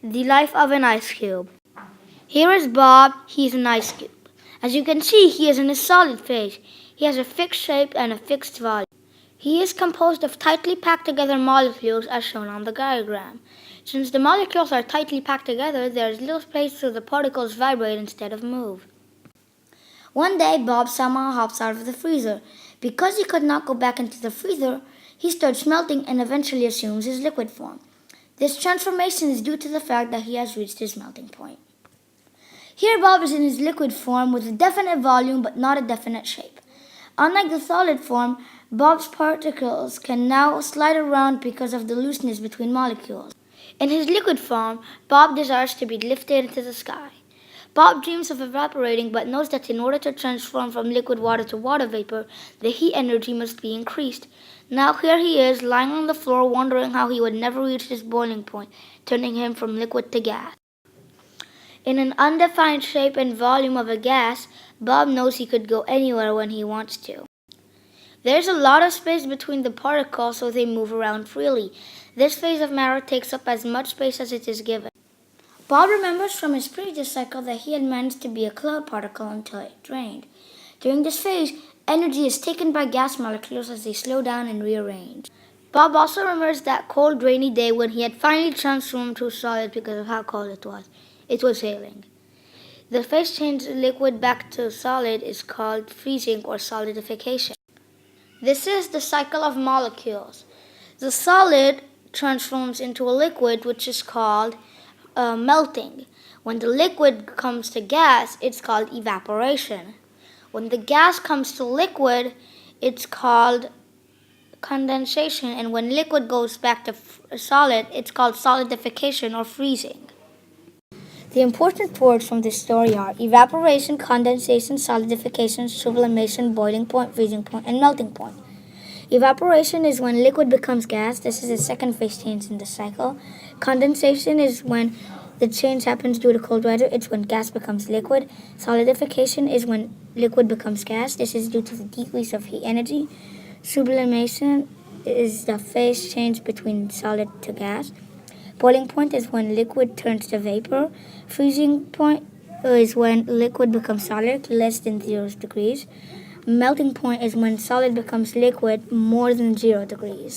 The life of an ice cube. Here is Bob. He's an ice cube. As you can see, he is in a solid phase. He has a fixed shape and a fixed volume. He is composed of tightly packed together molecules as shown on the diagram. Since the molecules are tightly packed together, there is little space so the particles vibrate instead of move. One day, Bob somehow hops out of the freezer. Because he could not go back into the freezer, he starts melting and eventually assumes his liquid form. This transformation is due to the fact that he has reached his melting point. Here Bob is in his liquid form with a definite volume but not a definite shape. Unlike the solid form, Bob's particles can now slide around because of the looseness between molecules. In his liquid form, Bob desires to be lifted into the sky. Bob dreams of evaporating but knows that in order to transform from liquid water to water vapor, the heat energy must be increased. Now here he is, lying on the floor, wondering how he would never reach this boiling point, turning him from liquid to gas. In an undefined shape and volume of a gas, Bob knows he could go anywhere when he wants to. There's a lot of space between the particles so they move around freely. This phase of matter takes up as much space as it is given. Bob remembers from his previous cycle that he had managed to be a cloud particle until it drained. During this phase, energy is taken by gas molecules as they slow down and rearrange. Bob also remembers that cold, rainy day when he had finally transformed to solid because of how cold it was. It was hailing. The phase change liquid back to solid is called freezing or solidification. This is the cycle of molecules. The solid transforms into a liquid, which is called melting. When the liquid comes to gas, it's called evaporation. When the gas comes to liquid, it's called condensation. And when liquid goes back to solid, it's called solidification or freezing. The important words from this story are evaporation, condensation, solidification, sublimation, boiling point, freezing point, and melting point. Evaporation is when liquid becomes gas. This is the second phase change in the cycle. Condensation is when the change happens due to cold weather. It's when gas becomes liquid. Solidification is when liquid becomes gas. This is due to the decrease of heat energy. Sublimation is the phase change between solid to gas. Boiling point is when liquid turns to vapor. Freezing point is when liquid becomes solid, less than 0 degrees. Melting point is when solid becomes liquid more than 0 degrees.